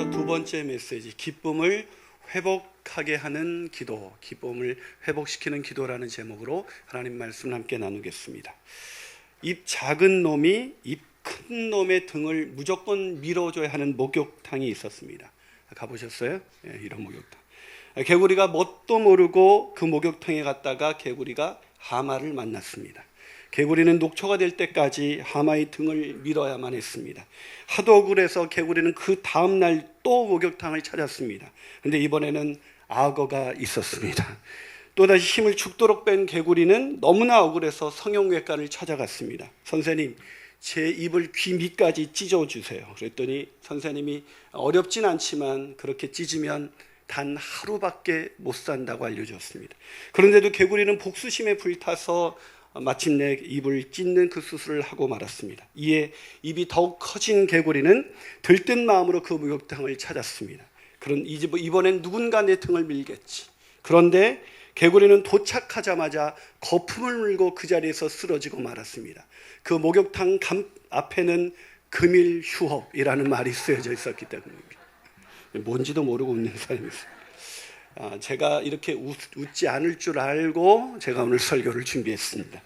그래서 두 번째 메시지, 기쁨을 회복하게 하는 기도, 기쁨을 회복시키는 기도라는 제목으로 하나님 말씀을 함께 나누겠습니다. 입 작은 놈이 입 큰 놈의 등을 무조건 밀어줘야 하는 목욕탕이 있었습니다. 가보셨어요? 이런 목욕탕. 개구리가 뭣도 모르고 그 목욕탕에 갔다가 개구리가 하마를 만났습니다. 개구리는 녹초가 될 때까지 하마의 등을 밀어야만 했습니다. 하도 억울해서 개구리는 그 다음날 또 목욕탕을 찾았습니다. 그런데 이번에는 악어가 있었습니다. 또다시 힘을 죽도록 뺀 개구리는 너무나 억울해서 성형외과를 찾아갔습니다. 선생님, 제 입을 귀 밑까지 찢어주세요. 그랬더니 선생님이 어렵진 않지만 그렇게 찢으면 단 하루밖에 못 산다고 알려줬습니다. 그런데도 개구리는 복수심에 불타서 마침내 입을 찢는 그 수술을 하고 말았습니다. 이에 입이 더욱 커진 개구리는 들뜬 마음으로 그 목욕탕을 찾았습니다. 이번엔 누군가 내 등을 밀겠지. 그런데 개구리는 도착하자마자 거품을 물고 그 자리에서 쓰러지고 말았습니다. 그 목욕탕 앞에는 금일휴업이라는 말이 쓰여져 있었기 때문입니다. 뭔지도 모르고 웃는 사람이 있어요. 제가 이렇게 웃지 않을 줄 알고 제가 오늘 설교를 준비했습니다.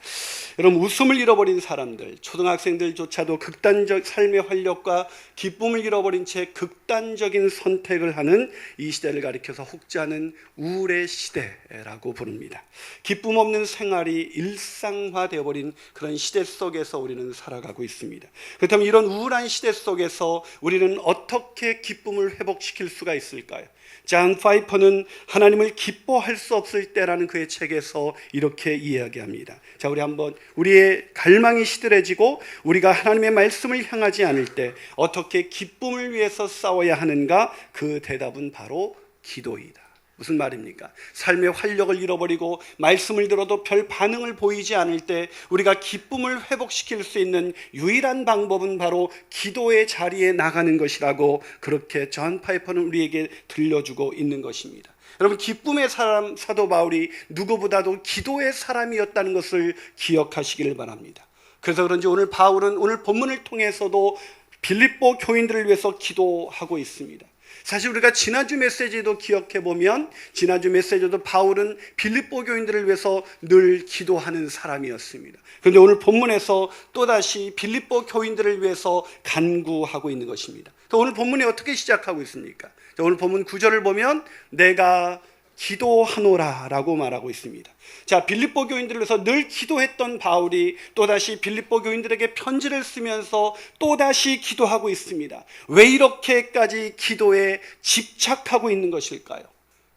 여러분, 웃음을 잃어버린 사람들, 초등학생들조차도 극단적 삶의 활력과 기쁨을 잃어버린 채 극단적인 선택을 하는 이 시대를 가리켜서 혹자는 우울의 시대라고 부릅니다. 기쁨 없는 생활이 일상화되어버린 그런 시대 속에서 우리는 살아가고 있습니다. 그렇다면 이런 우울한 시대 속에서 우리는 어떻게 기쁨을 회복시킬 수가 있을까요? 존 파이퍼는 하나님을 기뻐할 수 없을 때라는 그의 책에서 이렇게 이야기합니다. 자, 우리 한번 우리의 갈망이 시들해지고 우리가 하나님의 말씀을 향하지 않을 때 어떻게 기쁨을 위해서 싸워야 하는가? 그 대답은 바로 기도이다. 무슨 말입니까? 삶의 활력을 잃어버리고 말씀을 들어도 별 반응을 보이지 않을 때 우리가 기쁨을 회복시킬 수 있는 유일한 방법은 바로 기도의 자리에 나가는 것이라고 그렇게 존 파이퍼는 우리에게 들려주고 있는 것입니다. 여러분, 기쁨의 사람 사도 바울이 누구보다도 기도의 사람이었다는 것을 기억하시기를 바랍니다. 그래서 그런지 오늘 바울은 오늘 본문을 통해서도 빌립보 교인들을 위해서 기도하고 있습니다. 사실 우리가 지난주 메시지도 기억해보면 지난주 메시지도 바울은 빌립보 교인들을 위해서 늘 기도하는 사람이었습니다. 그런데 오늘 본문에서 또다시 빌립보 교인들을 위해서 간구하고 있는 것입니다. 오늘 본문이 어떻게 시작하고 있습니까? 오늘 본문 9절을 보면 내가 기도하노라 라고 말하고 있습니다. 자, 빌립보 교인들을 위해서 늘 기도했던 바울이 또다시 빌립보 교인들에게 편지를 쓰면서 또다시 기도하고 있습니다. 왜 이렇게까지 기도에 집착하고 있는 것일까요?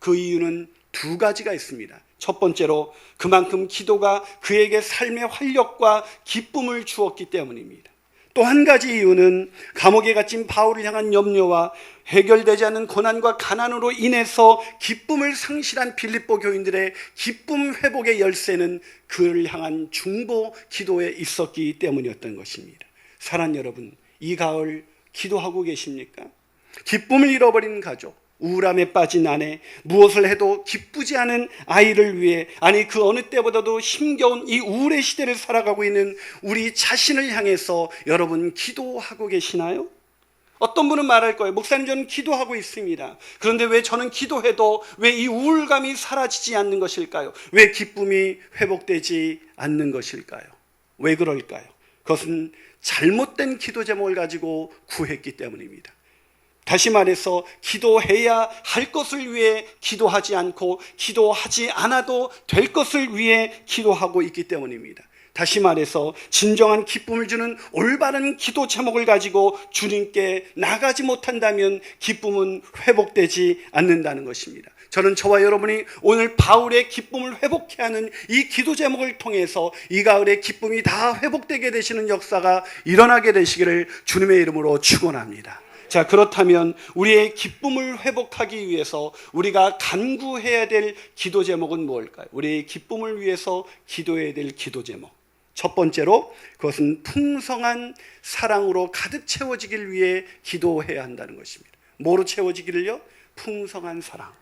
그 이유는 두 가지가 있습니다. 첫 번째로 그만큼 기도가 그에게 삶의 활력과 기쁨을 주었기 때문입니다. 또 한 가지 이유는 감옥에 갇힌 바울을 향한 염려와 해결되지 않는 고난과 가난으로 인해서 기쁨을 상실한 빌립보 교인들의 기쁨 회복의 열쇠는 그를 향한 중보 기도에 있었기 때문이었던 것입니다. 사랑하는 여러분, 이 가을 기도하고 계십니까? 기쁨을 잃어버린 가족, 우울함에 빠진 아내, 무엇을 해도 기쁘지 않은 아이를 위해, 아니 그 어느 때보다도 힘겨운 이 우울의 시대를 살아가고 있는 우리 자신을 향해서 여러분 기도하고 계시나요? 어떤 분은 말할 거예요. 목사님, 저는 기도하고 있습니다. 그런데 왜 저는 기도해도 왜 이 우울감이 사라지지 않는 것일까요? 왜 기쁨이 회복되지 않는 것일까요? 왜 그럴까요? 그것은 잘못된 기도 제목을 가지고 구했기 때문입니다. 다시 말해서 기도해야 할 것을 위해 기도하지 않고 기도하지 않아도 될 것을 위해 기도하고 있기 때문입니다. 다시 말해서 진정한 기쁨을 주는 올바른 기도 제목을 가지고 주님께 나가지 못한다면 기쁨은 회복되지 않는다는 것입니다. 저는 저와 여러분이 오늘 바울의 기쁨을 회복케 하는 이 기도 제목을 통해서 이 가을에 기쁨이 다 회복되게 되시는 역사가 일어나게 되시기를 주님의 이름으로 축원합니다. 자, 그렇다면 우리의 기쁨을 회복하기 위해서 우리가 간구해야 될 기도 제목은 무엇일까요? 우리의 기쁨을 위해서 기도해야 될 기도 제목. 첫 번째로 그것은 풍성한 사랑으로 가득 채워지길 위해 기도해야 한다는 것입니다. 뭐로 채워지기를요? 풍성한 사랑.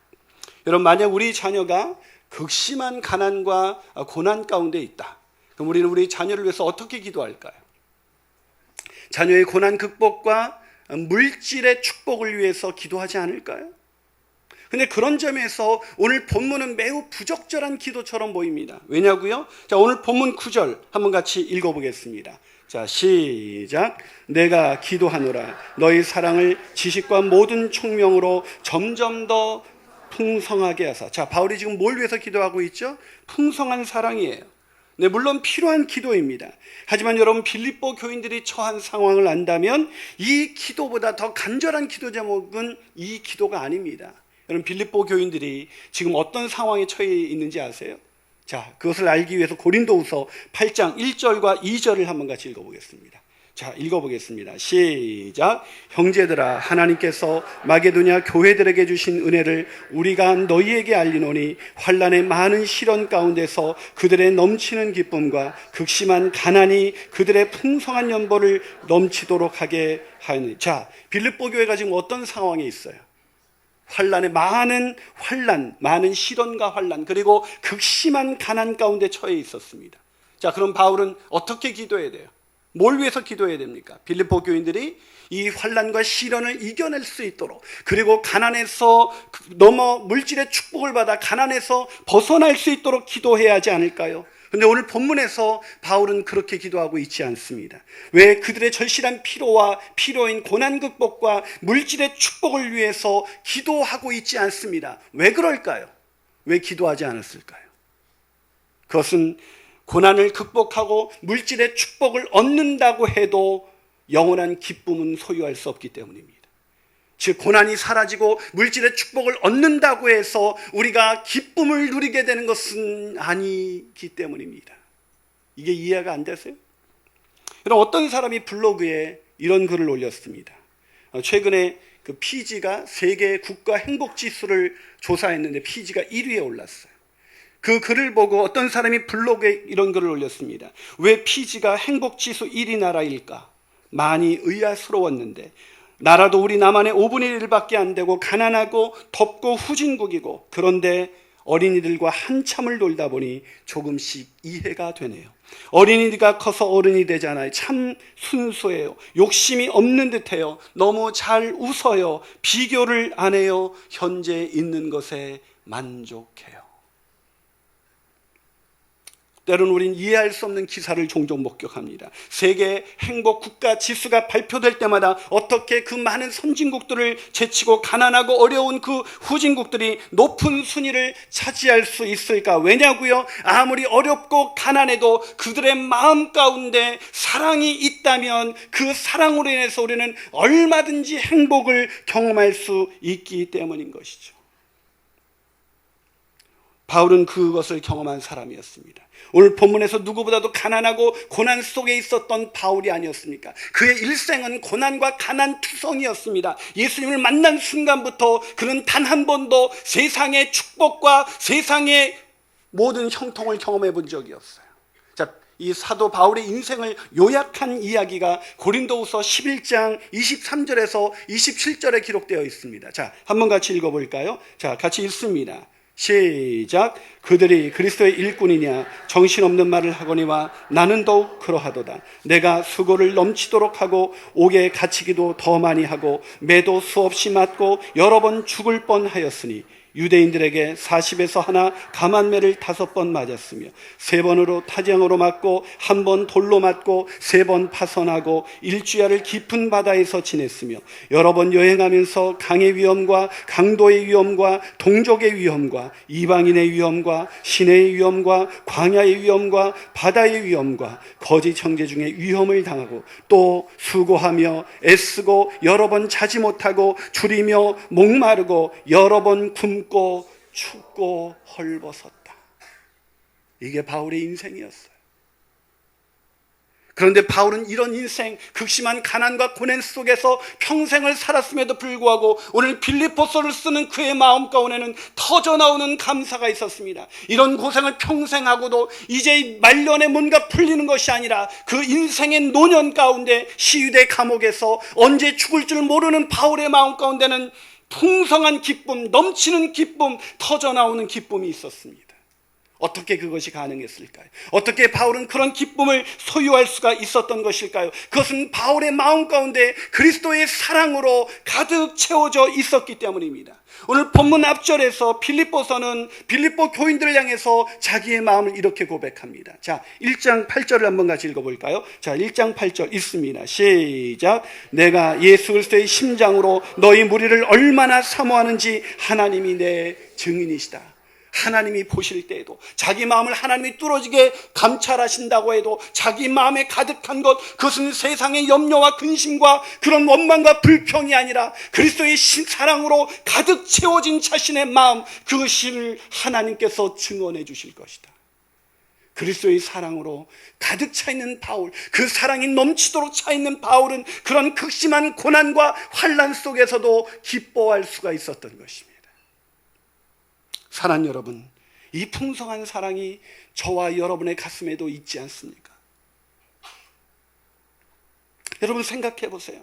여러분, 만약 우리 자녀가 극심한 가난과 고난 가운데 있다. 그럼 우리는 우리 자녀를 위해서 어떻게 기도할까요? 자녀의 고난 극복과 물질의 축복을 위해서 기도하지 않을까요? 근데 그런 점에서 오늘 본문은 매우 부적절한 기도처럼 보입니다. 왜냐고요? 자, 오늘 본문 9절 한번 같이 읽어보겠습니다. 자, 시작. 내가 기도하노라 너희 사랑을 지식과 모든 총명으로 점점 더 풍성하게 하사. 자, 바울이 지금 뭘 위해서 기도하고 있죠? 풍성한 사랑이에요. 네, 물론 필요한 기도입니다. 하지만 여러분, 빌립보 교인들이 처한 상황을 안다면 이 기도보다 더 간절한 기도 제목은 이 기도가 아닙니다. 여러분, 빌립보 교인들이 지금 어떤 상황에 처해 있는지 아세요? 자, 그것을 알기 위해서 고린도후서 8장 1절과 2절을 한번 같이 읽어보겠습니다. 자, 읽어보겠습니다. 시작. 형제들아, 하나님께서 마게도냐 교회들에게 주신 은혜를 우리가 너희에게 알리노니 환난의 많은 시련 가운데서 그들의 넘치는 기쁨과 극심한 가난이 그들의 풍성한 연보를 넘치도록 하게 하였느니. 자, 빌립보 교회가 지금 어떤 상황에 있어요? 환난의 많은 시련과 환난, 그리고 극심한 가난 가운데 처해 있었습니다. 자, 그럼 바울은 어떻게 기도해야 돼요? 뭘 위해서 기도해야 됩니까? 빌립보 교인들이 이 환난과 시련을 이겨낼 수 있도록, 그리고 가난에서 넘어 물질의 축복을 받아 가난에서 벗어날 수 있도록 기도해야 하지 않을까요? 근데 오늘 본문에서 바울은 그렇게 기도하고 있지 않습니다. 왜? 그들의 절실한 필요인 고난 극복과 물질의 축복을 위해서 기도하고 있지 않습니다. 왜 그럴까요? 왜 기도하지 않았을까요? 그것은 고난을 극복하고 물질의 축복을 얻는다고 해도 영원한 기쁨은 소유할 수 없기 때문입니다. 즉, 고난이 사라지고 물질의 축복을 얻는다고 해서 우리가 기쁨을 누리게 되는 것은 아니기 때문입니다. 이게 이해가 안 되세요? 그럼 어떤 사람이 블로그에 이런 글을 올렸습니다. 최근에 그 피지가 세계 국가 행복 지수를 조사했는데 피지가 1위에 올랐어요. 그 글을 보고 어떤 사람이 블로그에 이런 글을 올렸습니다. 왜 피지가 행복 지수 1위 나라일까? 많이 의아스러웠는데, 나라도 우리 남한의 5분의 1밖에 안 되고 가난하고 덥고 후진국이고, 그런데 어린이들과 한참을 놀다 보니 조금씩 이해가 되네요. 어린이가 커서 어른이 되잖아요. 참 순수해요. 욕심이 없는 듯해요. 너무 잘 웃어요. 비교를 안 해요. 현재 있는 것에 만족해요. 때로는 우린 이해할 수 없는 기사를 종종 목격합니다. 세계 행복 국가 지수가 발표될 때마다 어떻게 그 많은 선진국들을 제치고 가난하고 어려운 그 후진국들이 높은 순위를 차지할 수 있을까? 왜냐고요? 아무리 어렵고 가난해도 그들의 마음 가운데 사랑이 있다면 그 사랑으로 인해서 우리는 얼마든지 행복을 경험할 수 있기 때문인 것이죠. 바울은 그것을 경험한 사람이었습니다. 오늘 본문에서 누구보다도 가난하고 고난 속에 있었던 바울이 아니었습니까? 그의 일생은 고난과 가난 투성이었습니다. 예수님을 만난 순간부터 그는 단 한 번도 세상의 축복과 세상의 모든 형통을 경험해 본 적이 없어요. 자, 이 사도 바울의 인생을 요약한 이야기가 고린도후서 11장 23절에서 27절에 기록되어 있습니다. 자, 한번 같이 읽어볼까요? 자, 같이 읽습니다. 시작. 그들이 그리스도의 일꾼이냐 정신없는 말을 하거니와 나는 더욱 그러하도다. 내가 수고를 넘치도록 하고 옥에 갇히기도 더 많이 하고 매도 수없이 맞고 여러 번 죽을 뻔하였으니 유대인들에게 40에서 하나 감한매를 5번 맞았으며 3번으로 타장으로 맞고 1번 돌로 맞고 3번 파선하고 일주야를 깊은 바다에서 지냈으며 여러 번 여행하면서 강의 위험과 강도의 위험과 동족의 위험과 이방인의 위험과 시내의 위험과 광야의 위험과 바다의 위험과 거짓 형제 중에 위험을 당하고 또 수고하며 애쓰고 여러 번 자지 못하고 줄이며 목마르고 여러 번 굶고 춥고 헐벗었다. 이게 바울의 인생이었어요. 그런데 바울은 이런 인생, 극심한 가난과 고난 속에서 평생을 살았음에도 불구하고 오늘 빌립보서를 쓰는 그의 마음 가운데는 터져나오는 감사가 있었습니다. 이런 고생을 평생 하고도 이제 말년에 뭔가 풀리는 것이 아니라 그 인생의 노년 가운데 시유대 감옥에서 언제 죽을 줄 모르는 바울의 마음 가운데는 풍성한 기쁨, 넘치는 기쁨, 터져나오는 기쁨이 있었습니다. 어떻게 그것이 가능했을까요? 어떻게 바울은 그런 기쁨을 소유할 수가 있었던 것일까요? 그것은 바울의 마음 가운데 그리스도의 사랑으로 가득 채워져 있었기 때문입니다. 오늘 본문 앞절에서 빌립보서는 빌립보 교인들을 향해서 자기의 마음을 이렇게 고백합니다. 자, 1장 8절을 한번 같이 읽어볼까요? 자, 1장 8절 읽습니다. 시작. 내가 예수 그리스도의 심장으로 너희 무리를 얼마나 사모하는지 하나님이 내 증인이시다. 하나님이 보실 때에도 자기 마음을 하나님이 뚫어지게 감찰하신다고 해도 자기 마음에 가득한 것, 그것은 세상의 염려와 근심과 그런 원망과 불평이 아니라 그리스도의 사랑으로 가득 채워진 자신의 마음, 그것을 하나님께서 증언해 주실 것이다. 그리스도의 사랑으로 가득 차 있는 바울, 그 사랑이 넘치도록 차 있는 바울은 그런 극심한 고난과 환난 속에서도 기뻐할 수가 있었던 것입니다. 사랑 여러분, 이 풍성한 사랑이 저와 여러분의 가슴에도 있지 않습니까? 여러분 생각해 보세요.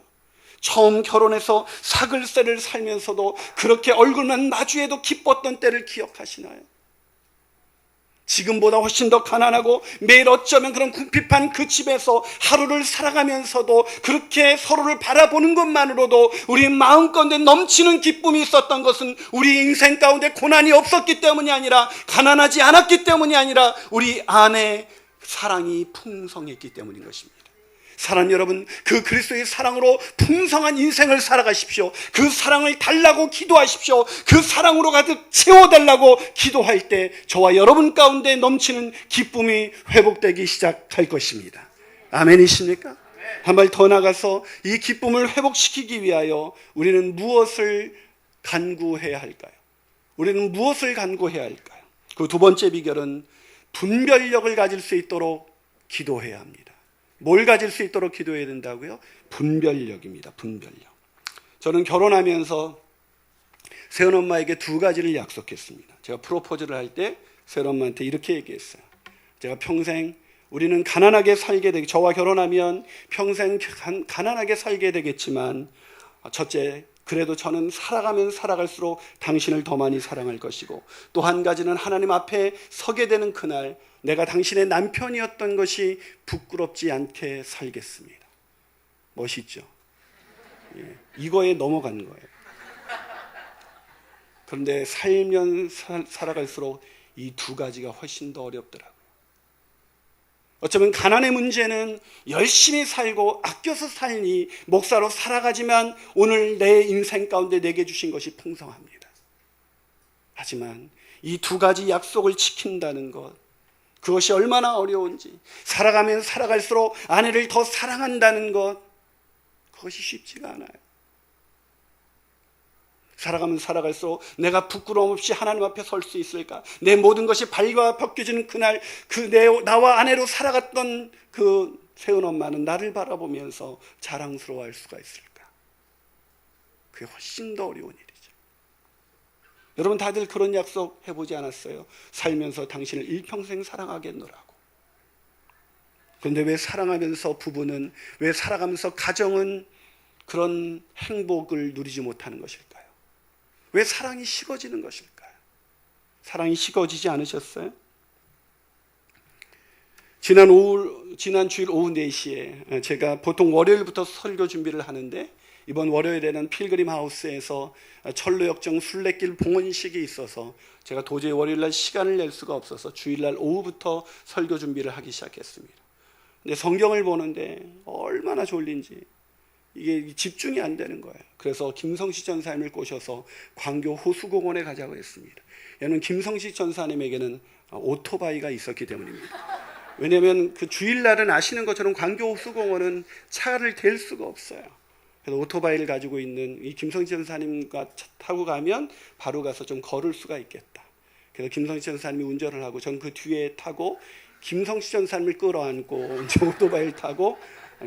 처음 결혼해서 사글세를 살면서도 그렇게 얼굴만 마주해도 기뻤던 때를 기억하시나요? 지금보다 훨씬 더 가난하고 매일 어쩌면 그런 궁핍한 그 집에서 하루를 살아가면서도 그렇게 서로를 바라보는 것만으로도 우리 마음 가운데 넘치는 기쁨이 있었던 것은 우리 인생 가운데 고난이 없었기 때문이 아니라, 가난하지 않았기 때문이 아니라 우리 안에 사랑이 풍성했기 때문인 것입니다. 사랑 여러분, 그 그리스도의 사랑으로 풍성한 인생을 살아가십시오. 그 사랑을 달라고 기도하십시오. 그 사랑으로 가득 채워달라고 기도할 때 저와 여러분 가운데 넘치는 기쁨이 회복되기 시작할 것입니다. 아멘이십니까? 한 발 더 나가서 이 기쁨을 회복시키기 위하여 우리는 무엇을 간구해야 할까요? 우리는 무엇을 간구해야 할까요? 그 두 번째 비결은 분별력을 가질 수 있도록 기도해야 합니다. 뭘 가질 수 있도록 기도해야 된다고요? 분별력입니다. 분별력. 저는 결혼하면서 새언엄마에게 두 가지를 약속했습니다. 제가 프로포즈를 할 때 새언엄마한테 이렇게 얘기했어요. 제가 평생 우리는 가난하게 살게 되고, 저와 결혼하면 평생 가난하게 살게 되겠지만, 첫째, 그래도 저는 살아가면 살아갈수록 당신을 더 많이 사랑할 것이고, 또 한 가지는 하나님 앞에 서게 되는 그날 내가 당신의 남편이었던 것이 부끄럽지 않게 살겠습니다. 멋있죠? 예, 이거에 넘어간 거예요. 그런데 살면 살아갈수록 이 두 가지가 훨씬 더 어렵더라고요. 어쩌면 가난의 문제는 열심히 살고 아껴서 살니 목사로 살아가지만 오늘 내 인생 가운데 내게 주신 것이 풍성합니다. 하지만 이 두 가지 약속을 지킨다는 것, 그것이 얼마나 어려운지, 살아가면 살아갈수록 아내를 더 사랑한다는 것, 그것이 쉽지가 않아요. 살아가면 살아갈수록 내가 부끄러움 없이 하나님 앞에 설 수 있을까? 내 모든 것이 발과 벗겨지는 그날, 나와 아내로 살아갔던 그 새언엄마는 나를 바라보면서 자랑스러워할 수가 있을까? 그게 훨씬 더 어려운 일이죠. 여러분 다들 그런 약속 해보지 않았어요? 살면서 당신을 일평생 사랑하겠노라고. 그런데 왜 사랑하면서 부부는, 왜 살아가면서 가정은 그런 행복을 누리지 못하는 것일까요? 왜 사랑이 식어지는 것일까요? 사랑이 식어지지 않으셨어요? 지난 주일 오후 4시에 제가 보통 월요일부터 설교 준비를 하는데, 이번 월요일에는 필그림 하우스에서 철로역정 순례길 봉헌식이 있어서 제가 도저히 월요일날 시간을 낼 수가 없어서 주일날 오후부터 설교 준비를 하기 시작했습니다. 근데 성경을 보는데 얼마나 졸린지 이게 집중이 안 되는 거예요. 그래서 김성식 전사님을 꼬셔서 광교 호수공원에 가자고 했습니다. 얘는 김성식 전사님에게는 오토바이가 있었기 때문입니다. 왜냐하면 그 주일날은 아시는 것처럼 광교 호수공원은 차를 댈 수가 없어요. 그래서 오토바이를 가지고 있는 이 김성식 전사님과 타고 가면 바로 가서 좀 걸을 수가 있겠다. 그래서 김성식 전사님이 운전을 하고 전 그 뒤에 타고 김성식 전사님을 끌어안고 이제 오토바이를 타고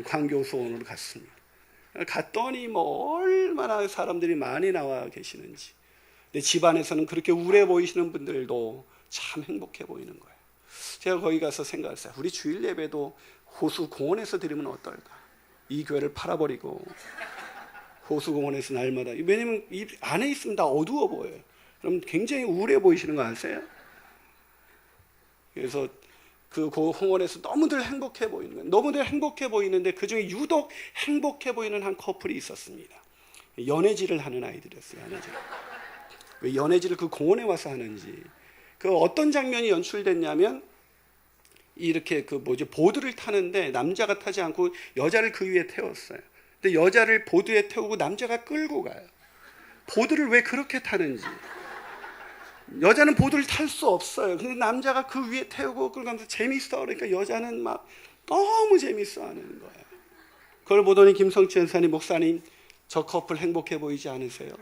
광교 호수공원으로 갔습니다. 갔더니 뭐 얼마나 사람들이 많이 나와 계시는지. 근데 집안에서는 그렇게 우울해 보이시는 분들도 참 행복해 보이는 거예요. 제가 거기 가서 생각했어요. 우리 주일 예배도 호수 공원에서 드리면 어떨까? 이 교회를 팔아버리고 호수 공원에서 날마다, 왜냐면 이 안에 있으면 다 어두워 보여요. 그럼 굉장히 우울해 보이시는 거 아세요? 그래서 그 홍원에서 너무들 행복해 보이는 거예요. 너무들 행복해 보이는데 그중에 유독 행복해 보이는 한 커플이 있었습니다. 연애질을 하는 아이들이었어요. 연애질. 왜 연애질을 그 공원에 와서 하는지. 그 어떤 장면이 연출됐냐면 이렇게 보드를 타는데 남자가 타지 않고 여자를 그 위에 태웠어요. 근데 여자를 보드에 태우고 남자가 끌고 가요. 보드를 왜 그렇게 타는지. 여자는 보드를 탈 수 없어요. 근데 남자가 그 위에 태우고 끌고 가면서 재밌어. 그러니까 여자는 막 너무 재밌어 하는 거예요. 그걸 보더니 김성치 전사님, 목사님, 저 커플 행복해 보이지 않으세요?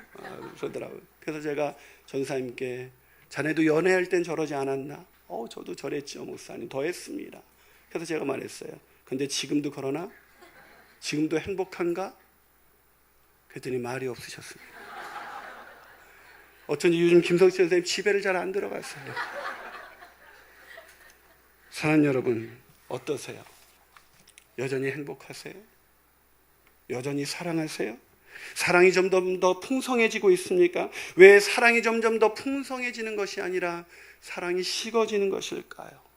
그러더라고요. 그래서 제가 전사님께 자네도 연애할 땐 저러지 않았나? 저도 저랬죠, 목사님. 더 했습니다. 그래서 제가 말했어요. 근데 지금도 그러나? 지금도 행복한가? 그랬더니 말이 없으셨습니다. 어쩐지 요즘 김성치 선생님 집에를 잘 안 들어갔어요. 사랑하는 여러분, 어떠세요? 여전히 행복하세요? 여전히 사랑하세요? 사랑이 점점 더 풍성해지고 있습니까? 왜 사랑이 점점 더 풍성해지는 것이 아니라 사랑이 식어지는 것일까요?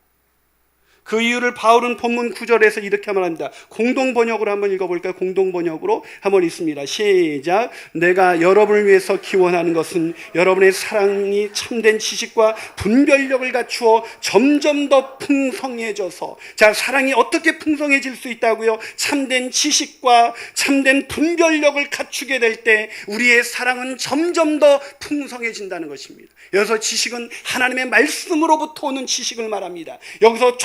그 이유를 바울은 본문 9절에서 이렇게 말합니다. 공동번역으로 한번 읽어볼까요? 공동번역으로 한번 읽습니다. 시작. 내가 여러분을 위해서 기원하는 것은 여러분의 사랑이 참된 지식과 분별력을 갖추어 점점 더 풍성해져서, 자, 사랑이 어떻게 풍성해질 수 있다고요? 참된 지식과 참된 분별력을 갖추게 될 때 우리의 사랑은 점점 더 풍성해진다는 것입니다. 여기서 지식은 하나님의 말씀으로부터 오는 지식을 말합니다. 여기서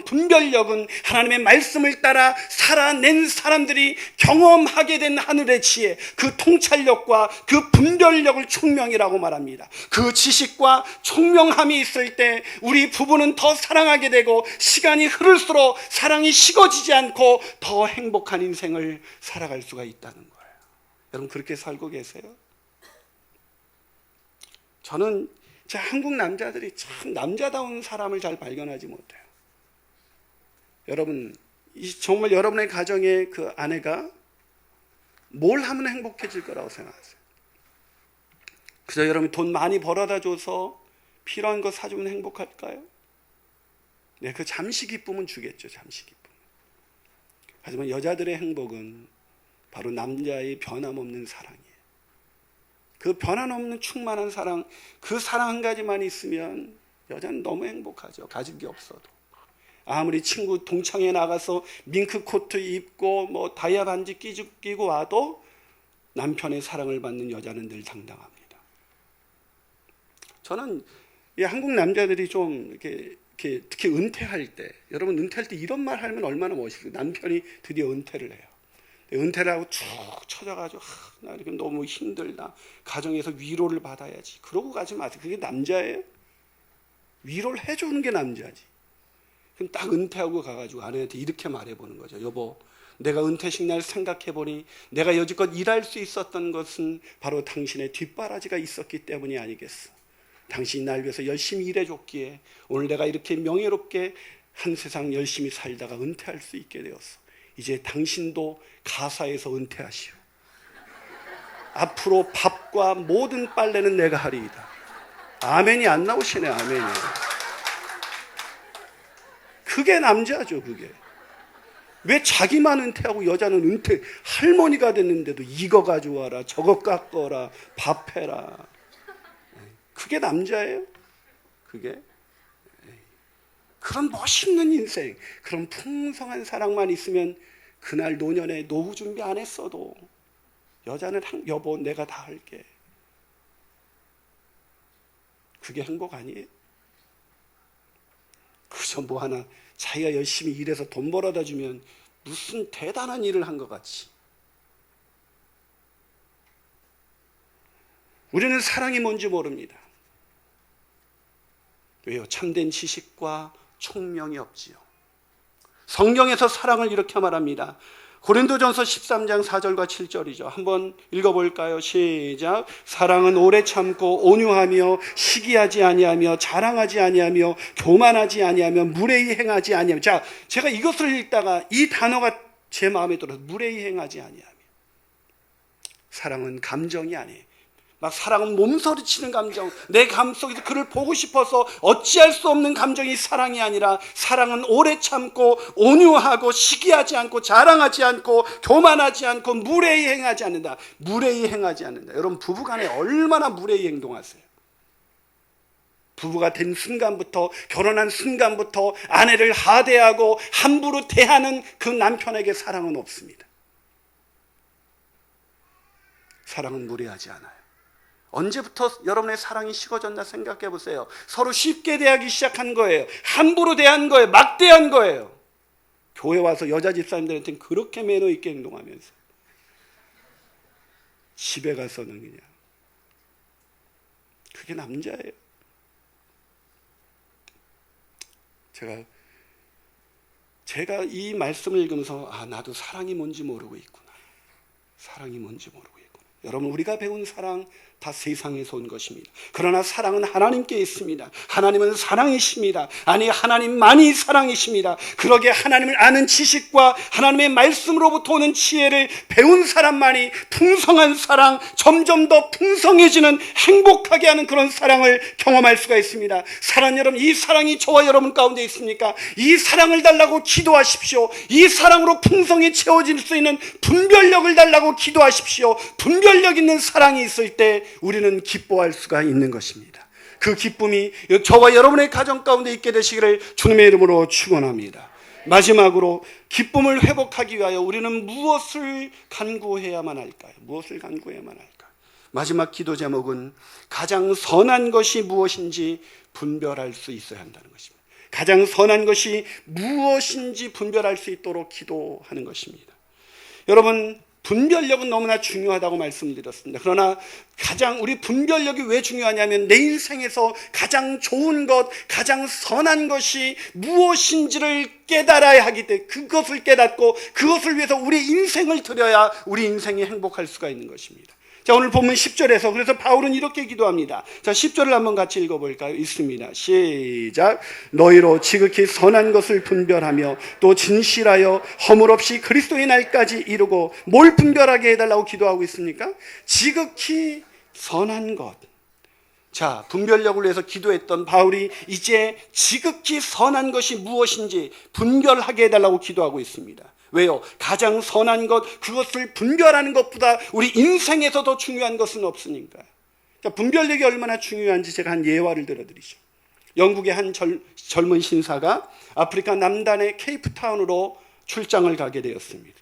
분별력은 하나님의 말씀을 따라 살아낸 사람들이 경험하게 된 하늘의 지혜, 그 통찰력과 그 분별력을 총명이라고 말합니다. 그 지식과 총명함이 있을 때 우리 부부는 더 사랑하게 되고 시간이 흐를수록 사랑이 식어지지 않고 더 행복한 인생을 살아갈 수가 있다는 거예요. 여러분 그렇게 살고 계세요? 저는 한국 남자들이 참 남자다운 사람을 잘 발견하지 못해요. 여러분, 정말 여러분의 가정의 그 아내가 뭘 하면 행복해질 거라고 생각하세요? 그저 여러분이 돈 많이 벌어다 줘서 필요한 거 사주면 행복할까요? 네, 그 잠시 기쁨은 주겠죠, 잠시 기쁨. 하지만 여자들의 행복은 바로 남자의 변함없는 사랑이에요. 그 변함없는 충만한 사랑, 그 사랑 한 가지만 있으면 여자는 너무 행복하죠. 가진 게 없어도. 아무리 친구 동창회 나가서 밍크 코트 입고 다이아 반지 끼고 와도 남편의 사랑을 받는 여자는 늘 당당합니다. 저는 이 한국 남자들이 좀 이렇게 특히 은퇴할 때, 여러분 은퇴할 때 이런 말 하면 얼마나 멋있어요. 남편이 드디어 은퇴를 해요. 은퇴를 하고 쭉 쳐져가지고 나 이렇게 너무 힘들다. 가정에서 위로를 받아야지. 그러고 가지 마세요. 그게 남자예요? 위로를 해주는 게 남자지. 그럼 딱 은퇴하고 가가지고 아내한테 이렇게 말해보는 거죠. 여보, 내가 은퇴식 날 생각해보니 내가 여지껏 일할 수 있었던 것은 바로 당신의 뒷바라지가 있었기 때문이 아니겠어. 당신이 날 위해서 열심히 일해줬기에 오늘 내가 이렇게 명예롭게 한 세상 열심히 살다가 은퇴할 수 있게 되었어. 이제 당신도 가사에서 은퇴하시오. 앞으로 밥과 모든 빨래는 내가 하리이다. 아멘이 안 나오시네, 아멘이. 그게 남자죠, 그게. 왜 자기만 은퇴하고 여자는 은퇴, 할머니가 됐는데도 이거 가져와라, 저거 깎아라, 밥 해라. 그게 남자예요? 그게? 그런 멋있는 인생, 그런 풍성한 사랑만 있으면 그날 노년에 노후 준비 안 했어도 여자는 여보 내가 다 할게. 그게 행복 아니에요? 그저 하나 자기가 열심히 일해서 돈 벌어다 주면 무슨 대단한 일을 한 것 같이. 우리는 사랑이 뭔지 모릅니다. 왜요? 참된 지식과 총명이 없지요. 성경에서 사랑을 이렇게 말합니다. 고린도전서 13장 4절과 7절이죠. 한번 읽어볼까요? 시작. 사랑은 오래 참고 온유하며 시기하지 아니하며 자랑하지 아니하며 교만하지 아니하며 무례히 행하지 아니하며. 자, 제가 이것을 읽다가 이 단어가 제 마음에 들어서 무례히 행하지 아니하며. 사랑은 감정이 아니에요. 막 사랑은 몸서리치는 감정, 내 감속에서 그를 보고 싶어서 어찌할 수 없는 감정이 사랑이 아니라, 사랑은 오래 참고 온유하고 시기하지 않고 자랑하지 않고 교만하지 않고 무례히 행하지 않는다. 무례히 행하지 않는다. 여러분, 부부간에 얼마나 무례히 행동하세요? 부부가 된 순간부터, 결혼한 순간부터 아내를 하대하고 함부로 대하는 그 남편에게 사랑은 없습니다. 사랑은 무례하지 않아요. 언제부터 여러분의 사랑이 식어졌나 생각해 보세요. 서로 쉽게 대하기 시작한 거예요. 함부로 대한 거예요. 막 대한 거예요. 교회 와서 여자 집사님들한테는 그렇게 매너 있게 행동하면서 집에 가서는 그냥, 그게 남자예요. 제가 이 말씀을 읽으면서 나도 사랑이 뭔지 모르고 있구나. 사랑이 뭔지 모르고 있구나. 여러분, 우리가 배운 사랑 다 세상에서 온 것입니다. 그러나 사랑은 하나님께 있습니다. 하나님은 사랑이십니다. 아니, 하나님만이 사랑이십니다. 그러기에 하나님을 아는 지식과 하나님의 말씀으로부터 오는 지혜를 배운 사람만이 풍성한 사랑, 점점 더 풍성해지는, 행복하게 하는 그런 사랑을 경험할 수가 있습니다. 사랑, 여러분, 이 사랑이 저와 여러분 가운데 있습니까? 이 사랑을 달라고 기도하십시오. 이 사랑으로 풍성히 채워질 수 있는 분별력을 달라고 기도하십시오. 분별력 있는 사랑이 있을 때 우리는 기뻐할 수가 있는 것입니다. 그 기쁨이 저와 여러분의 가정 가운데 있게 되시기를 주님의 이름으로 축원합니다. 마지막으로, 기쁨을 회복하기 위하여 우리는 무엇을 간구해야만 할까요? 무엇을 간구해야만 할까요? 마지막 기도 제목은 가장 선한 것이 무엇인지 분별할 수 있어야 한다는 것입니다. 가장 선한 것이 무엇인지 분별할 수 있도록 기도하는 것입니다. 여러분, 분별력은 너무나 중요하다고 말씀드렸습니다. 그러나 우리 분별력이 왜 중요하냐면, 내 인생에서 가장 좋은 것, 가장 선한 것이 무엇인지를 깨달아야 하기 때문에, 그것을 깨닫고 그것을 위해서 우리 인생을 드려야 우리 인생이 행복할 수가 있는 것입니다. 자, 오늘 본문 10절에서 그래서 바울은 이렇게 기도합니다. 자, 10절을 한번 같이 읽어볼까요? 있습니다. 시작. 너희로 지극히 선한 것을 분별하며 또 진실하여 허물 없이 그리스도의 날까지 이루고. 뭘 분별하게 해달라고 기도하고 있습니까? 지극히 선한 것. 자, 분별력을 위해서 기도했던 바울이 이제 지극히 선한 것이 무엇인지 분별하게 해달라고 기도하고 있습니다. 왜요? 가장 선한 것, 그것을 분별하는 것보다 우리 인생에서 더 중요한 것은 없으니까. 자, 분별력이 얼마나 중요한지 제가 한 예화를 들어드리죠. 영국의 한 젊은 신사가 아프리카 남단의 케이프타운으로 출장을 가게 되었습니다.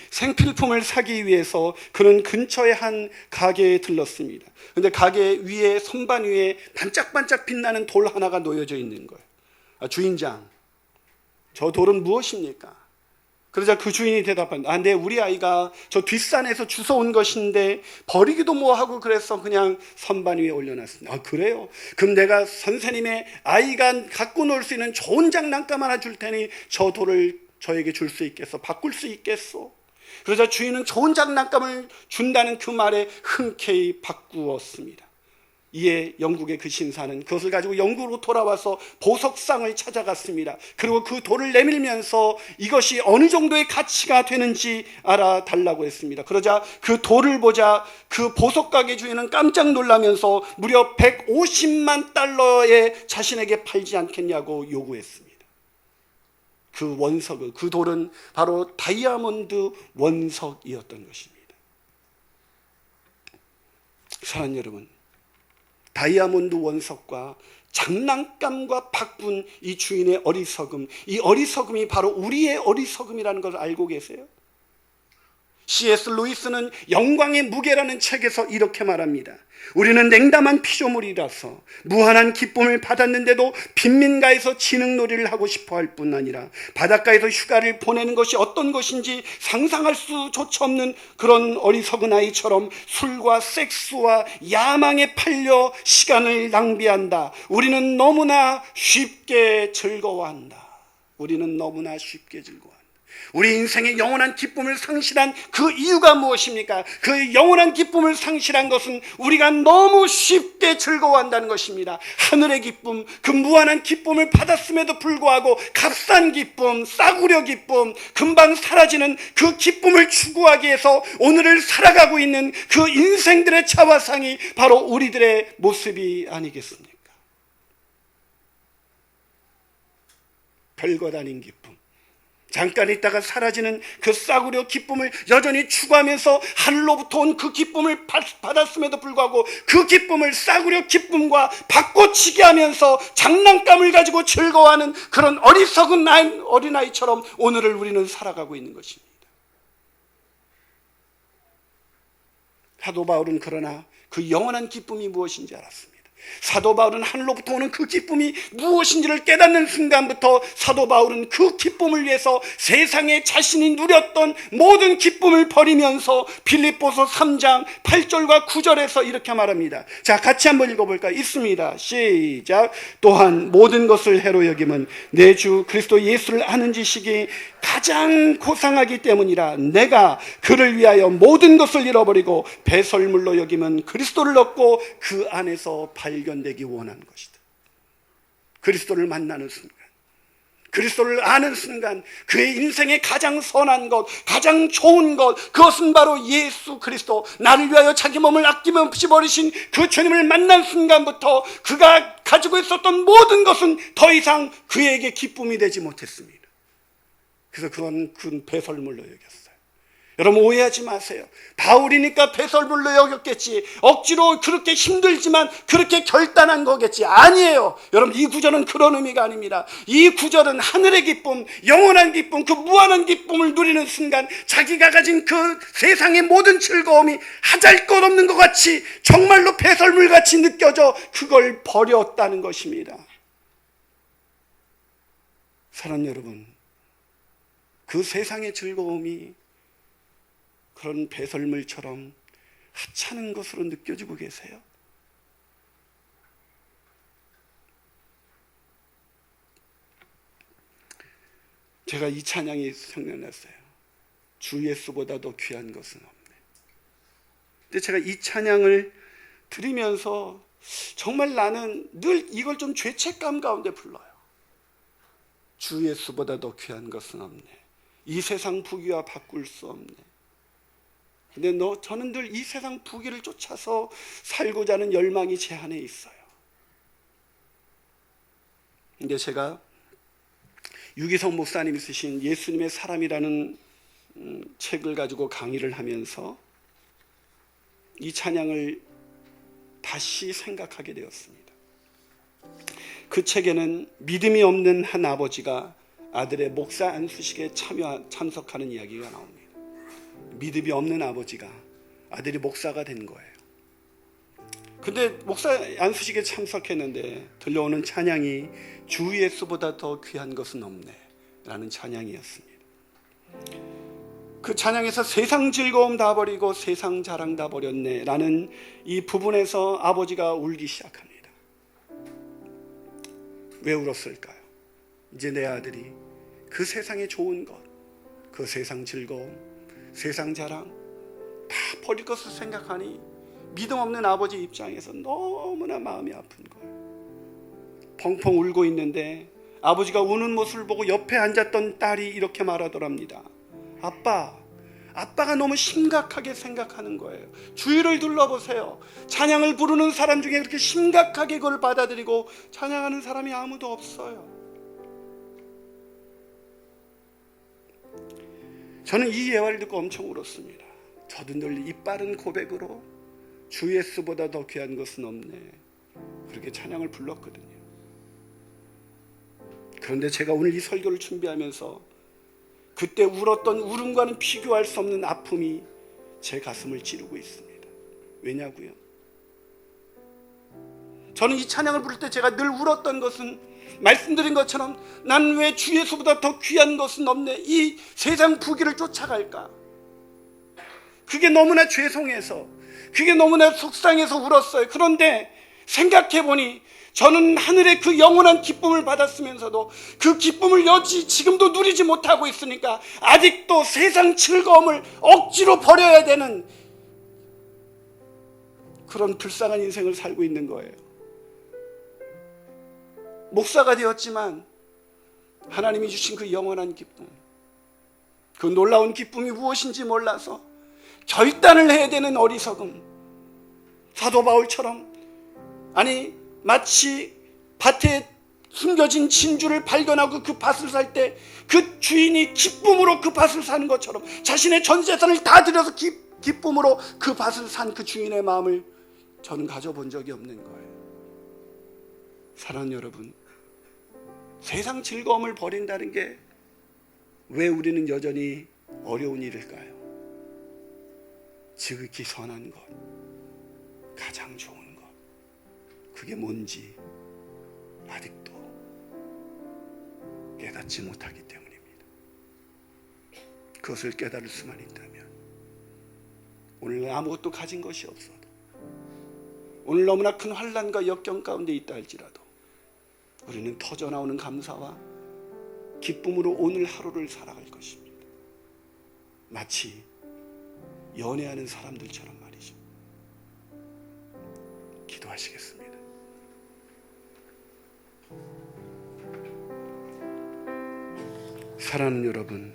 생필품을 사기 위해서 그는 근처의 한 가게에 들렀습니다. 그런데 가게 위에, 선반 위에 반짝반짝 빛나는 돌 하나가 놓여져 있는 거예요. 주인장, 저 돌은 무엇입니까? 그러자 그 주인이 대답한다. 네, 우리 아이가 저 뒷산에서 주워온 것인데 버리기도 뭐하고 그래서 그냥 선반 위에 올려놨습니다. 그래요? 그럼 내가 선생님의 아이가 갖고 놀 수 있는 좋은 장난감 하나 줄 테니 저 돌을 저에게 줄 수 있겠어? 바꿀 수 있겠어? 그러자 주인은 좋은 장난감을 준다는 그 말에 흔쾌히 바꾸었습니다. 이에 영국의 그 신사는 그것을 가지고 영국으로 돌아와서 보석상을 찾아갔습니다. 그리고 그 돌을 내밀면서 이것이 어느 정도의 가치가 되는지 알아달라고 했습니다. 그러자 그 돌을 보자 그 보석가게 주인은 깜짝 놀라면서 무려 150만 달러에 자신에게 팔지 않겠냐고 요구했습니다. 그 원석, 그 돌은 바로 다이아몬드 원석이었던 것입니다. 사랑하는 여러분, 다이아몬드 원석과 장난감과 바꾼 이 주인의 어리석음, 이 어리석음이 바로 우리의 어리석음이라는 걸 알고 계세요? C.S. 루이스는 영광의 무게라는 책에서 이렇게 말합니다. 우리는 냉담한 피조물이라서 무한한 기쁨을 받았는데도 빈민가에서 지능놀이를 하고 싶어 할 뿐 아니라 바닷가에서 휴가를 보내는 것이 어떤 것인지 상상할 수조차 없는 그런 어리석은 아이처럼 술과 섹스와 야망에 팔려 시간을 낭비한다. 우리는 너무나 쉽게 즐거워한다. 우리는 너무나 쉽게 즐거워한다. 우리 인생의 영원한 기쁨을 상실한 그 이유가 무엇입니까? 그 영원한 기쁨을 상실한 것은 우리가 너무 쉽게 즐거워한다는 것입니다. 하늘의 기쁨, 그 무한한 기쁨을 받았음에도 불구하고 값싼 기쁨, 싸구려 기쁨, 금방 사라지는 그 기쁨을 추구하기 위해서 오늘을 살아가고 있는 그 인생들의 차화상이 바로 우리들의 모습이 아니겠습니까? 별것 아닌 기쁨, 잠깐 있다가 사라지는 그 싸구려 기쁨을 여전히 추구하면서 하늘로부터 온 그 기쁨을 받았음에도 불구하고 그 기쁨을 싸구려 기쁨과 바꿔치기 하면서 장난감을 가지고 즐거워하는 그런 어리석은 어린아이처럼 오늘을 우리는 살아가고 있는 것입니다. 사도 바울은 그러나 그 영원한 기쁨이 무엇인지 알았습니다. 사도 바울은 하늘로부터 오는 그 기쁨이 무엇인지를 깨닫는 순간부터 사도 바울은 그 기쁨을 위해서 세상에 자신이 누렸던 모든 기쁨을 버리면서 빌립보서 3장 8절과 9절에서 이렇게 말합니다. 자, 같이 한번 읽어볼까요? 있습니다. 시작. 또한 모든 것을 해로 여김은 내 주 그리스도 예수를 아는 지식이 가장 고상하기 때문이라. 내가 그를 위하여 모든 것을 잃어버리고 배설물로 여김은 그리스도를 얻고 그 안에서 발견되기 원한 것이다. 그리스도를 만나는 순간, 그리스도를 아는 순간 그의 인생의 가장 선한 것, 가장 좋은 것, 그것은 바로 예수 그리스도, 나를 위하여 자기 몸을 아낌없이 버리신 그 주님을 만난 순간부터 그가 가지고 있었던 모든 것은 더 이상 그에게 기쁨이 되지 못했습니다. 그래서 그건 배설물로 여겼어요. 여러분 오해하지 마세요. 바울이니까 배설물로 여겼겠지, 억지로 그렇게 힘들지만 그렇게 결단한 거겠지. 아니에요. 여러분 이 구절은 그런 의미가 아닙니다. 이 구절은 하늘의 기쁨, 영원한 기쁨, 그 무한한 기쁨을 누리는 순간 자기가 가진 그 세상의 모든 즐거움이 하잘것없는 것 같이 정말로 배설물같이 느껴져 그걸 버렸다는 것입니다. 사랑하는 여러분, 그 세상의 즐거움이 그런 배설물처럼 하찮은 것으로 느껴지고 계세요? 제가 이 찬양이 생각났어요. 주 예수보다 더 귀한 것은 없네. 근데 제가 이 찬양을 들으면서 정말 나는 늘 이걸 좀 죄책감 가운데 불러요. 주 예수보다 더 귀한 것은 없네. 이 세상 부귀와 바꿀 수 없네. 근데 저는 늘 이 세상 부귀를 쫓아서 살고자 하는 열망이 제 안에 있어요. 근데 제가 유기성 목사님이 쓰신 예수님의 사람이라는 책을 가지고 강의를 하면서 이 찬양을 다시 생각하게 되었습니다. 그 책에는 믿음이 없는 한 아버지가 아들의 목사 안수식에 참석하는 이야기가 나옵니다. 믿음이 없는 아버지가 아들이 목사가 된 거예요. 근데 목사 안수식에 참석했는데 들려오는 찬양이 주 예수보다 더 귀한 것은 없네 라는 찬양이었습니다. 그 찬양에서 세상 즐거움 다 버리고 세상 자랑 다 버렸네 라는 이 부분에서 아버지가 울기 시작합니다. 왜 울었을까요? 이제 내 아들이 그 세상의 좋은 것, 그 세상 즐거움, 세상 자랑 다 버릴 것을 생각하니 믿음 없는 아버지 입장에서 너무나 마음이 아픈 거예요. 펑펑 울고 있는데 아버지가 우는 모습을 보고 옆에 앉았던 딸이 이렇게 말하더랍니다. 아빠가 너무 심각하게 생각하는 거예요. 주위를 둘러보세요. 찬양을 부르는 사람 중에 그렇게 심각하게 그걸 받아들이고 찬양하는 사람이 아무도 없어요. 저는 이 예화를 듣고 엄청 울었습니다. 저도 늘 이 빠른 고백으로 주 예수보다 더 귀한 것은 없네 그렇게 찬양을 불렀거든요. 그런데 제가 오늘 이 설교를 준비하면서 그때 울었던 울음과는 비교할 수 없는 아픔이 제 가슴을 찌르고 있습니다. 왜냐고요? 저는 이 찬양을 부를 때 제가 늘 울었던 것은 말씀드린 것처럼 난 왜 주 예수보다 더 귀한 것은 없네, 이 세상 부귀를 쫓아갈까? 그게 너무나 죄송해서, 그게 너무나 속상해서 울었어요. 그런데 생각해보니 저는 하늘의 그 영원한 기쁨을 받았으면서도 그 기쁨을 여지 지금도 누리지 못하고 있으니까 아직도 세상 즐거움을 억지로 버려야 되는 그런 불쌍한 인생을 살고 있는 거예요. 목사가 되었지만 하나님이 주신 그 영원한 기쁨, 그 놀라운 기쁨이 무엇인지 몰라서 결단을 해야 되는 어리석음, 사도 바울처럼, 아니 마치 밭에 숨겨진 진주를 발견하고 그 밭을 살 때 그 주인이 기쁨으로 그 밭을 사는 것처럼 자신의 전 재산을 다 들여서 기쁨으로 그 밭을 산 그 주인의 마음을 저는 가져본 적이 없는 거예요. 사랑하는 여러분, 세상 즐거움을 버린다는 게 왜 우리는 여전히 어려운 일일까요? 지극히 선한 것, 가장 좋은 것, 그게 뭔지 아직도 깨닫지 못하기 때문입니다. 그것을 깨달을 수만 있다면, 오늘 아무것도 가진 것이 없어도, 오늘 너무나 큰 환난과 역경 가운데 있다 할지라도 우리는 터져나오는 감사와 기쁨으로 오늘 하루를 살아갈 것입니다. 마치 연애하는 사람들처럼 말이죠. 기도하시겠습니다. 사랑하는 여러분,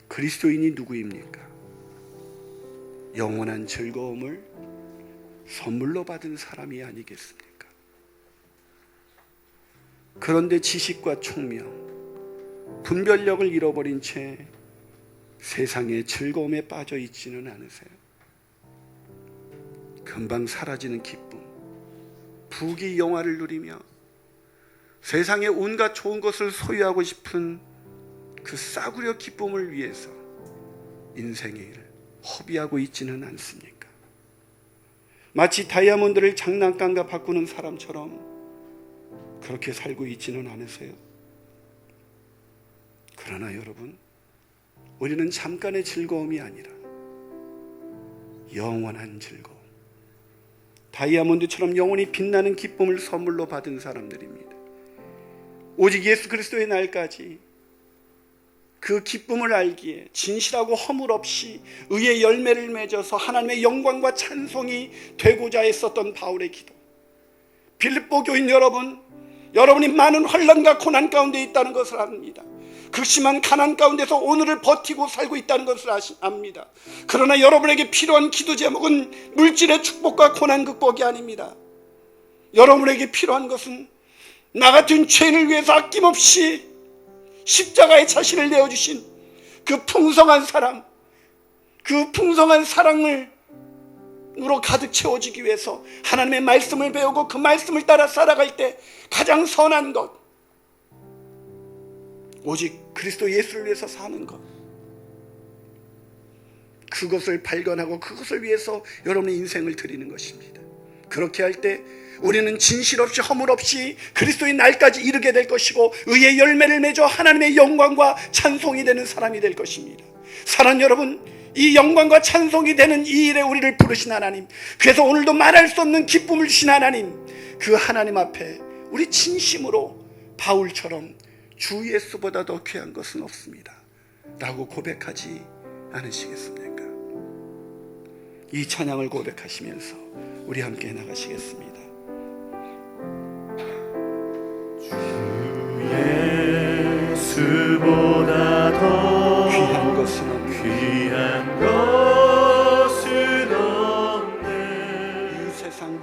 그리스도인이 누구입니까? 영원한 즐거움을 선물로 받은 사람이 아니겠습니까? 그런데 지식과 총명, 분별력을 잃어버린 채 세상의 즐거움에 빠져 있지는 않으세요? 금방 사라지는 기쁨, 부귀 영화를 누리며 세상의 온갖 좋은 것을 소유하고 싶은 그 싸구려 기쁨을 위해서 인생의 일을 허비하고 있지는 않습니까? 마치 다이아몬드를 장난감과 바꾸는 사람처럼 그렇게 살고 있지는 않으세요? 그러나 여러분, 우리는 잠깐의 즐거움이 아니라 영원한 즐거움, 다이아몬드처럼 영원히 빛나는 기쁨을 선물로 받은 사람들입니다. 오직 예수 그리스도의 날까지 그 기쁨을 알기에 진실하고 허물 없이 의의 열매를 맺어서 하나님의 영광과 찬송이 되고자 했었던 바울의 기도. 빌립보 교인 여러분, 여러분이 많은 환난과 고난 가운데 있다는 것을 압니다. 극심한 가난 가운데서 오늘을 버티고 살고 있다는 것을 압니다. 그러나 여러분에게 필요한 기도 제목은 물질의 축복과 고난 극복이 아닙니다. 여러분에게 필요한 것은 나 같은 죄인을 위해서 아낌없이 십자가에 자신을 내어주신 그 풍성한 사랑, 그 풍성한 사랑으로 가득 채워지기 위해서 하나님의 말씀을 배우고 그 말씀을 따라 살아갈 때 가장 선한 것, 오직 그리스도 예수를 위해서 사는 것, 그것을 발견하고 그것을 위해서 여러분의 인생을 드리는 것입니다. 그렇게 할 때 우리는 진실 없이 허물 없이 그리스도의 날까지 이르게 될 것이고 의의 열매를 맺어 하나님의 영광과 찬송이 되는 사람이 될 것입니다. 사랑하는 여러분, 이 영광과 찬송이 되는 이 일에 우리를 부르신 하나님, 그래서 오늘도 말할 수 없는 기쁨을 주신 하나님, 그 하나님 앞에 우리 진심으로 바울처럼 주 예수보다 더 귀한 것은 없습니다 라고 고백하지 않으시겠습니까? 이 찬양을 고백하시면서 우리 함께 나가시겠습니다. 예수보다 더 귀한 것은 없네. 이 세상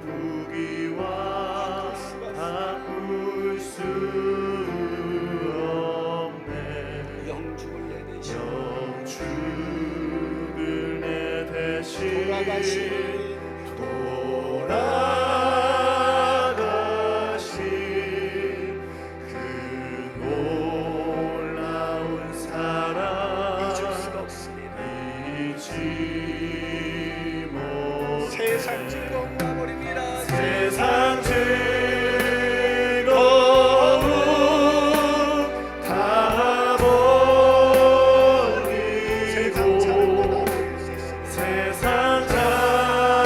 부귀와 바꿀 수 없네. 영죽을 내 대신 돌아가신 그 놀라운 사랑 잊을 수가 없습니다. 잊지 못. 세상 즐거움 가버립니다. 세상 즐거움 다 버리고 세상 잘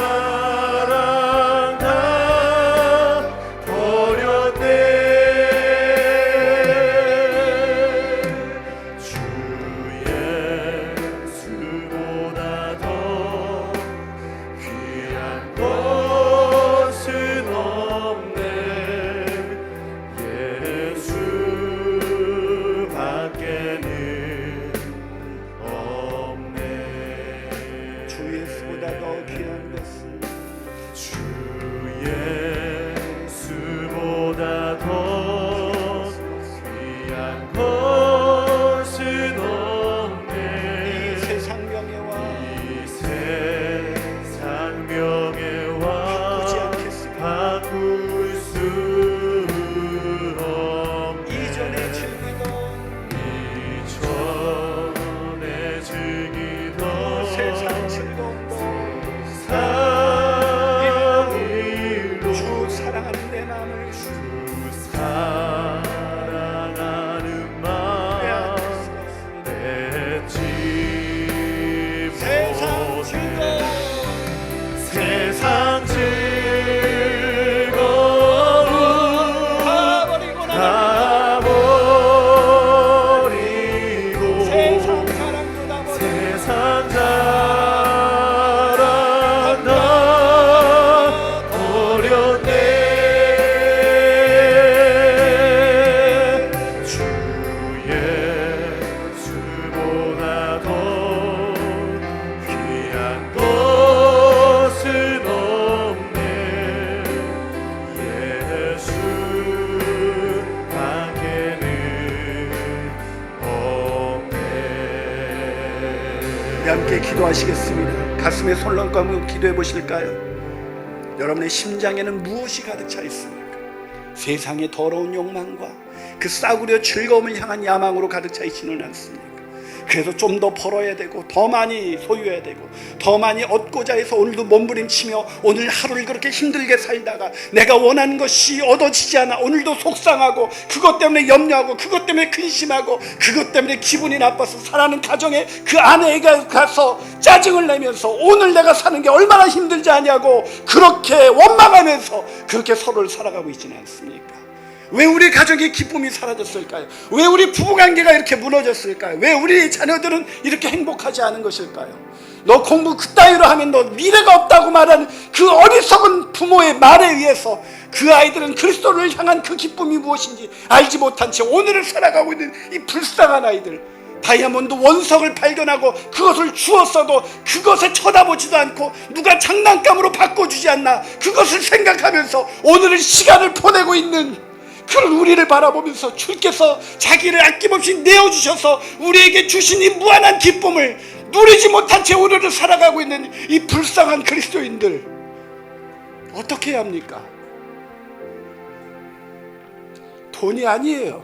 우리 함께 기도하시겠습니다. 가슴에 손을 얹고 기도해 보실까요? 여러분의 심장에는 무엇이 가득 차 있습니까? 세상의 더러운 욕망과 그 싸구려 즐거움을 향한 야망으로 가득 차 있지는 않습니까? 그래서 좀 더 벌어야 되고 더 많이 소유해야 되고 더 많이 얻고자 해서 오늘도 몸부림치며 오늘 하루를 그렇게 힘들게 살다가 내가 원하는 것이 얻어지지 않아 오늘도 속상하고 그것 때문에 염려하고 그것 때문에 근심하고 그것 때문에 기분이 나빠서 사랑하는 가정에 그 아내가 가서 짜증을 내면서 오늘 내가 사는 게 얼마나 힘들지 않냐고 그렇게 원망하면서 그렇게 서로를 살아가고 있지는 않습니까? 왜 우리 가정의 기쁨이 사라졌을까요? 왜 우리 부부관계가 이렇게 무너졌을까요? 왜 우리 자녀들은 이렇게 행복하지 않은 것일까요? 너 공부 그따위로 하면 너 미래가 없다고 말하는 그 어리석은 부모의 말에 의해서 그 아이들은 그리스도를 향한 그 기쁨이 무엇인지 알지 못한 채 오늘을 살아가고 있는 이 불쌍한 아이들, 다이아몬드 원석을 발견하고 그것을 주었어도 그것에 쳐다보지도 않고 누가 장난감으로 바꿔주지 않나 그것을 생각하면서 오늘은 시간을 보내고 있는 그런 우리를 바라보면서 주께서 자기를 아낌없이 내어주셔서 우리에게 주신 이 무한한 기쁨을 누리지 못한 채 오늘을 살아가고 있는 이 불쌍한 그리스도인들 어떻게 해야 합니까? 돈이 아니에요.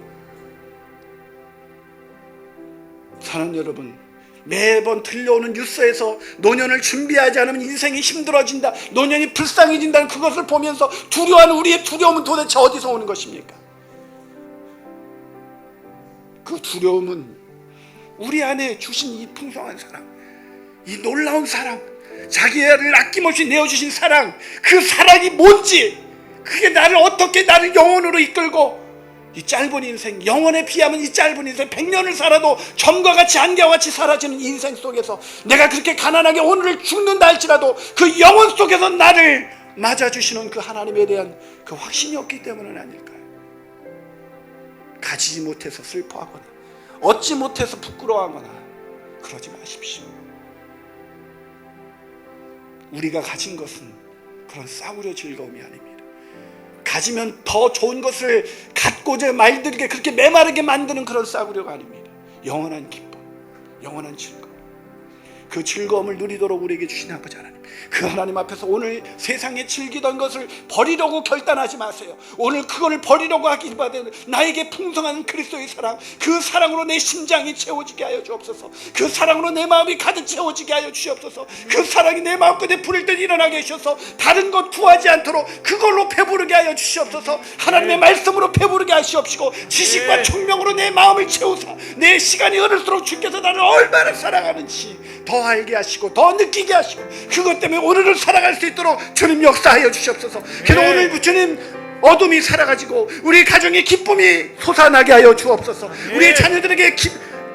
사랑하는 여러분, 매번 들려오는 뉴스에서 노년을 준비하지 않으면 인생이 힘들어진다, 노년이 불쌍해진다는 그것을 보면서 두려워하는 우리의 두려움은 도대체 어디서 오는 것입니까? 그 두려움은 우리 안에 주신 이 풍성한 사랑, 이 놀라운 사랑, 자기를 아낌없이 내어주신 사랑, 그 사랑이 뭔지, 그게 나를 어떻게 나를 영원으로 이끌고 이 짧은 인생, 영원에 비하면 이 짧은 인생 100년을 살아도 점과 같이 안개와 같이 사라지는 인생 속에서 내가 그렇게 가난하게 오늘을 죽는다 할지라도 그 영혼 속에서 나를 맞아주시는 그 하나님에 대한 그 확신이 없기 때문은 아닐까요? 가지지 못해서 슬퍼하거나 얻지 못해서 부끄러워하거나 그러지 마십시오. 우리가 가진 것은 그런 싸구려 즐거움이 아닙니다. 가지면 더 좋은 것을 갖고자 말들게 그렇게 메마르게 만드는 그런 싸구려가 아닙니다. 영원한 기쁨, 영원한 즐거움, 그 즐거움을 누리도록 우리에게 주신 아버지 하나님, 그 하나님 앞에서 오늘 세상에 즐기던 것을 버리려고 결단하지 마세요. 오늘 그거를 버리려고 하기보다는 나에게 풍성한 그리스도의 사랑, 그 사랑으로 내 심장이 채워지게 하여 주옵소서. 그 사랑으로 내 마음이 가득 채워지게 하여 주옵소서. 그 사랑이 내 마음끝에 불일 듯 일어나게 하셔서 다른 것 구하지 않도록 그걸로 배부르게 하여 주시옵소서. 하나님의 말씀으로 배부르게 하시옵시고 지식과 총명으로 내 마음을 채우사 내 시간이 흐를수록 주께서 나를 얼마나 사랑하는지 더 알게 하시고 더 느끼게 하시고 그것 때문에 오늘을 살아갈 수 있도록 주님 역사하여 주시옵소서. 그래서 오늘 주님 어둠이 사라가지고 우리 가정의 기쁨이 솟아나게 하여 주옵소서. 우리 자녀들에게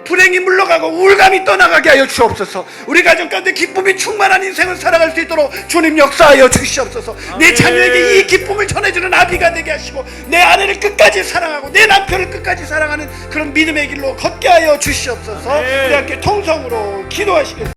불행이 물러가고 우울감이 떠나가게 하여 주옵소서. 우리 가정 가운데 기쁨이 충만한 인생을 살아갈 수 있도록 주님 역사하여 주시옵소서. 내 자녀에게 이 기쁨을 전해주는 아비가 되게 하시고 내 아내를 끝까지 사랑하고 내 남편을 끝까지 사랑하는 그런 믿음의 길로 걷게 하여 주시옵소서. 우리 함께 통성으로 기도하시겠습니다.